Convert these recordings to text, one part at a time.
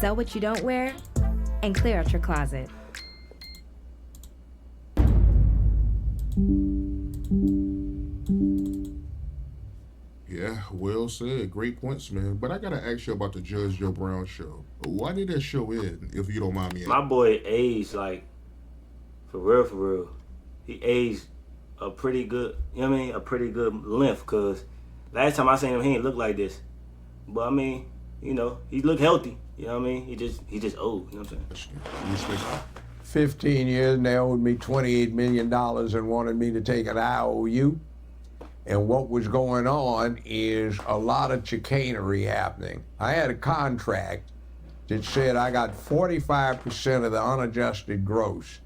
Sell what you don't wear and clear out your closet. Yeah, well said. Great points, man. But I gotta ask you about the Judge Joe Brown show. Why did that show end, if you don't mind me My asking? boy aged like for real, for real. He aged a pretty good, you know what I mean, a pretty good length. Cause last time I seen him, he didn't look like this. But I mean, he looked healthy. You know what I mean? He just old. You know what I'm saying? You speak. 15 years and they owed me $28 million and wanted me to take an IOU. And what was going on is a lot of chicanery happening. I had a contract that said I got 45% of the unadjusted gross.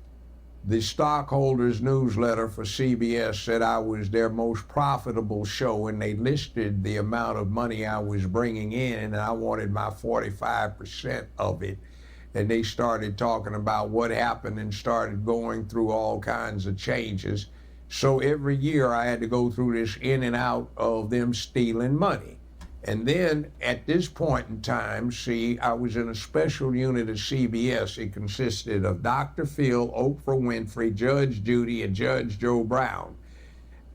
The stockholders newsletter for CBS said I was their most profitable show, and they listed the amount of money I was bringing in, and I wanted my 45% of it. And they started talking about what happened and started going through all kinds of changes. So every year I had to go through this in and out of them stealing money. And then at this point in time, see, I was in a special unit of CBS. It consisted of Dr. Phil, Oprah Winfrey, Judge Judy, and Judge Joe Brown.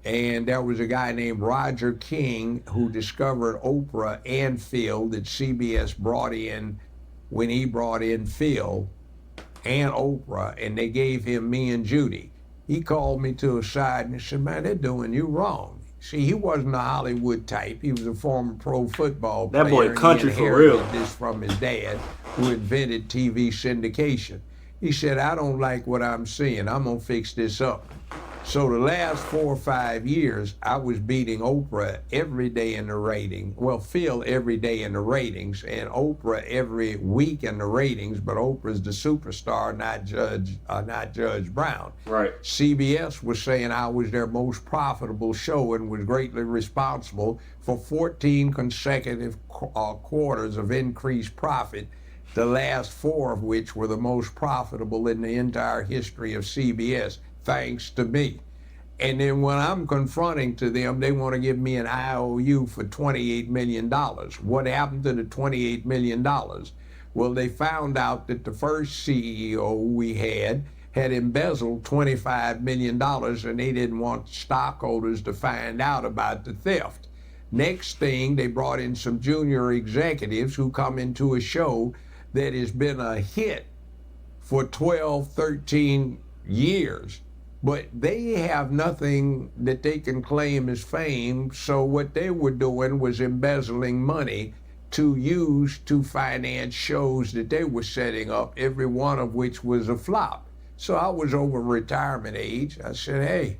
And there was a guy named Roger King who discovered Oprah and Phil that CBS brought in when he brought in Phil and Oprah, and they gave him me and Judy. He called me to a side and he said, man, they're doing you wrong. See, he wasn't a Hollywood type. He was a former pro football player. That boy country for real. He inherited this from his dad, who invented TV syndication. He said, I don't like what I'm seeing. I'm going to fix this up. So the last 4 or 5 years, I was beating Oprah every day in the rating. Well, Phil every day in the ratings, and Oprah every week in the ratings. But Oprah's the superstar, not Judge Brown. Right. CBS was saying I was their most profitable show and was greatly responsible for 14 consecutive quarters of increased profit, the last 4 of which were the most profitable in the entire history of CBS. Thanks to me. And then when I'm confronting to them, they want to give me an IOU for $28 million. What happened to the $28 million? Well, they found out that the first CEO we had embezzled $25 million, and they didn't want stockholders to find out about the theft. Next thing, they brought in some junior executives who come into a show that has been a hit for 12, 13 years. But they have nothing that they can claim as fame, so what they were doing was embezzling money to use to finance shows that they were setting up, every one of which was a flop. So I was over retirement age. I said, hey,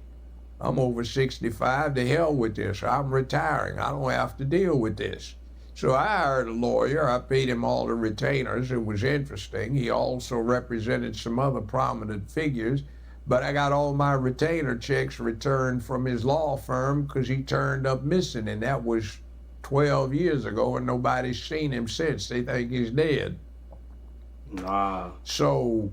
I'm over 65, to hell with this. I'm retiring. I don't have to deal with this. So I hired a lawyer. I paid him all the retainers. It was interesting. He also represented some other prominent figures. But I got all my retainer checks returned from his law firm because he turned up missing, and that was 12 years ago, and nobody's seen him since. They think he's dead. Nah. So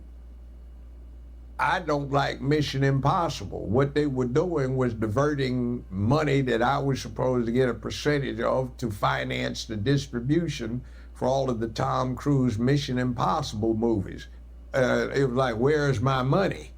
I don't like Mission Impossible. What they were doing was diverting money that I was supposed to get a percentage of to finance the distribution for all of the Tom Cruise Mission Impossible movies. It was like, where's my money?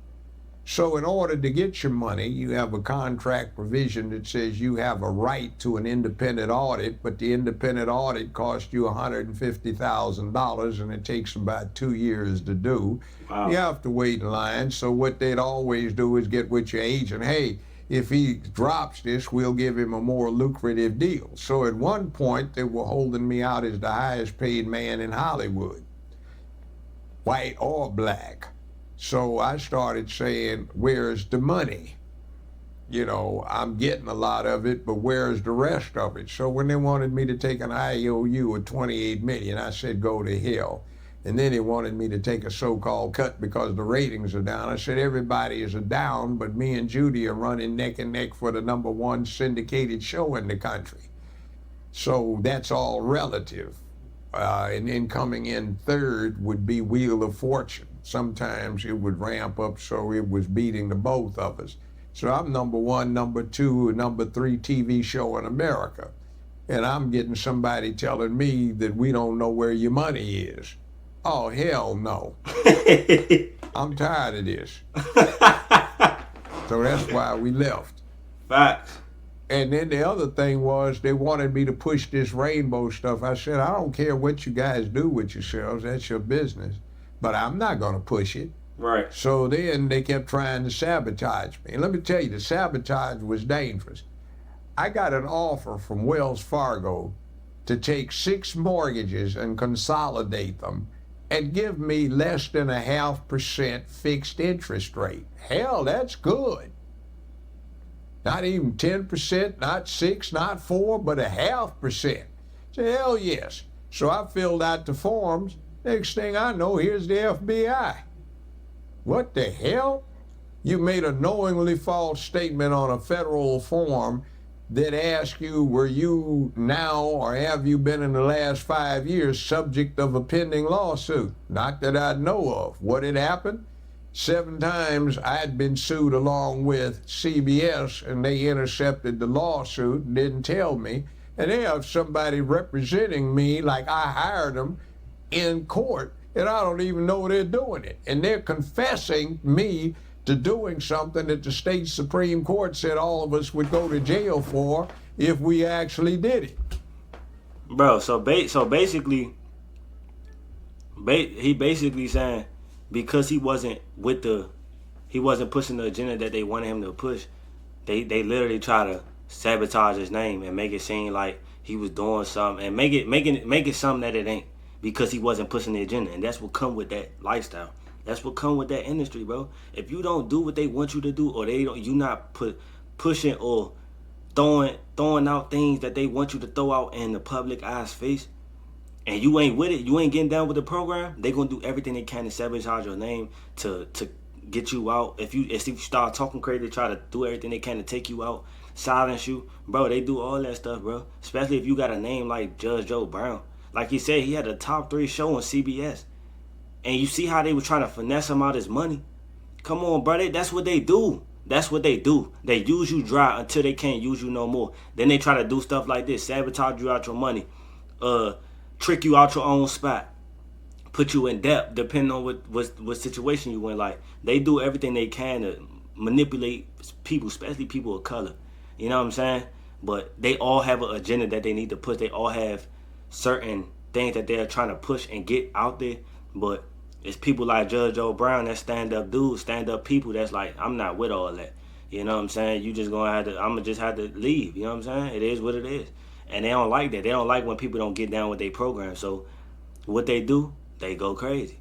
So in order to get your money, you have a contract provision that says you have a right to an independent audit, but the independent audit costs you $150,000, and it takes about 2 years to do. Wow. You have to wait in line. So what they'd always do is get with your agent, hey, if he drops this, we'll give him a more lucrative deal. So at one point, they were holding me out as the highest paid man in Hollywood, white or black. So I started saying, where's the money? You know, I'm getting a lot of it, but where's the rest of it? So when they wanted me to take an IOU of $28 million, I said, go to hell. And then they wanted me to take a so-called cut because the ratings are down. I said, everybody is down, but me and Judy are running neck and neck for the #1 syndicated show in the country. So that's all relative. And then coming in third would be Wheel of Fortune. Sometimes it would ramp up so it was beating the both of us. So I'm #1, #2, and #3 TV show in America. And I'm getting somebody telling me that we don't know where your money is. Oh, hell no. I'm tired of this. So that's why we left. Facts. And then the other thing was they wanted me to push this rainbow stuff. I said, I don't care what you guys do with yourselves. That's your business. But I'm not going to push it. Right. So then they kept trying to sabotage me. And let me tell you, the sabotage was dangerous. I got an offer from Wells Fargo to take 6 mortgages and consolidate them and give me less than 0.5% fixed interest rate. Hell, that's good. Not even 10%, not 6, not 4, but 0.5%. So hell yes. So I filled out the forms. Next thing I know, here's the FBI. What the hell? You made a knowingly false statement on a federal form that asks you, were you now or have you been in the last 5 years subject of a pending lawsuit? Not that I know of. What had happened? 7 times I'd been sued along with CBS, and they intercepted the lawsuit and didn't tell me. And they have somebody representing me like I hired them in court, and I don't even know they're doing it. And they're confessing me to doing something that the state Supreme Court said all of us would go to jail for if we actually did it. Bro, so basically, he basically saying because he wasn't pushing the agenda that they wanted him to push, they literally try to sabotage his name and make it seem like he was doing something and make it something that it ain't, because he wasn't pushing the agenda. And that's what come with that lifestyle. That's what come with that industry, bro. If you don't do what they want you to do, or you not pushing or throwing out things that they want you to throw out in the public eye's face, and you ain't with it, you ain't getting down with the program, they gonna do everything they can to sabotage your name, to get you out. If you start talking crazy, they try to do everything they can to take you out, silence you, bro. They do all that stuff, bro. Especially if you got a name like Judge Joe Brown. Like he said, he had a top 3 show on CBS. And you see how they were trying to finesse him out his money? Come on, brother. That's what they do. That's what they do. They use you dry until they can't use you no more. Then they try to do stuff like this. Sabotage you out your money. Trick you out your own spot. Put you in debt depending on what situation you in. Like, they do everything they can to manipulate people, especially people of color. You know what I'm saying? But they all have an agenda that they need to push. They all have certain things that they're trying to push and get out there. But it's people like Judge Joe Brown, that stand-up dudes, stand-up people that's like, I'm not with all that. You know what I'm saying? I'm going to just have to leave. You know what I'm saying? It is what it is. And they don't like that. They don't like when people don't get down with their program. So what they do, they go crazy.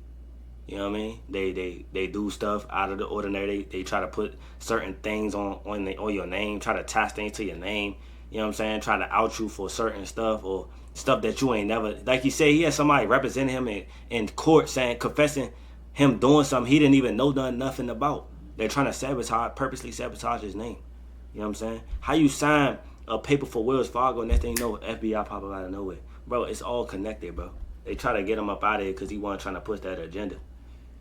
You know what I mean? They do stuff out of the ordinary. They try to put certain things on your name, try to attach things to your name. You know what I'm saying? Try to out you for certain stuff or stuff that you ain't never, like you say, he had somebody representing him in court confessing him doing something he didn't even know nothing about. They're trying to purposely sabotage his name. You know what I'm saying? How you sign a paper for Wells Fargo and next thing you know, FBI pop up out of nowhere. Bro, it's all connected, bro. They try to get him up out of here because he wasn't trying to push that agenda.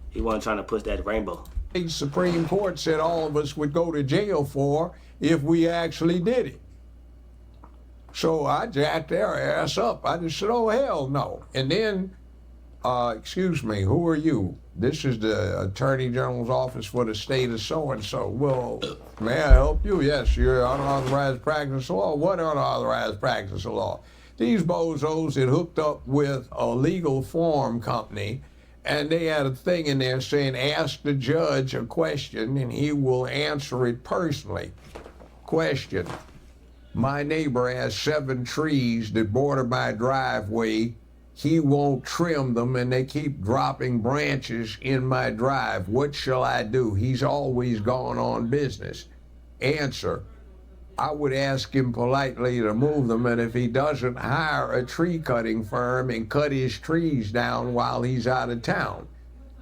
He wasn't trying to push that rainbow. The Supreme Court said all of us would go to jail for if we actually did it. So I jacked their ass up. I just said, oh, hell no. And then, excuse me, who are you? This is the Attorney General's office for the state of so-and-so. Well, may I help you? Yes, you're unauthorized practice of law. What unauthorized practice of law? These bozos had hooked up with a legal form company, and they had a thing in there saying, ask the judge a question, and he will answer it personally. Question. My neighbor has 7 trees that border my driveway. He won't trim them, and they keep dropping branches in my drive. What shall I do? He's always gone on business. Answer. I would ask him politely to move them, and if he doesn't, hire a tree cutting firm and cut his trees down while he's out of town.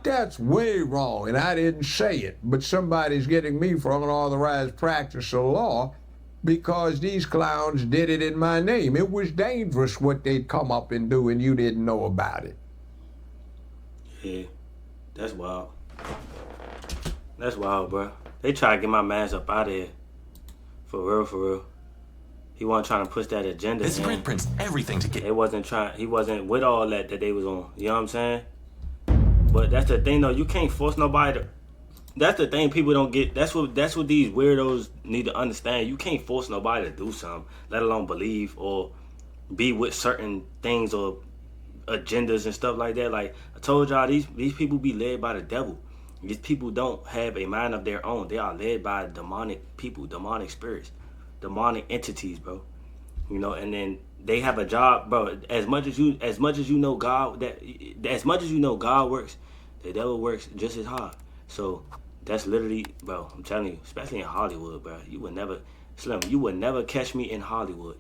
That's way wrong, and I didn't say it, but somebody's getting me for unauthorized practice of law because these clowns did it in my name. It was dangerous what they'd come up and do, and you didn't know about it. Yeah, that's wild. That's wild, bro. They try to get my man up out of here. For real, for real. He wasn't trying to push that agenda. This print prints everything to get. He wasn't with all that they was on. You know what I'm saying? But that's the thing though. You can't force nobody to. That's the thing people don't get. That's what these weirdos need to understand. You can't force nobody to do something, let alone believe or be with certain things or agendas and stuff like that. Like I told y'all, these people be led by the devil. These people don't have a mind of their own. They are led by demonic people, demonic spirits, demonic entities, bro. You know, and then they have a job, bro. As much as you know God, as much as you know God works, the devil works just as hard. So that's literally, bro. I'm telling you, especially in Hollywood, bro. You would never, Slim. You would never catch me in Hollywood.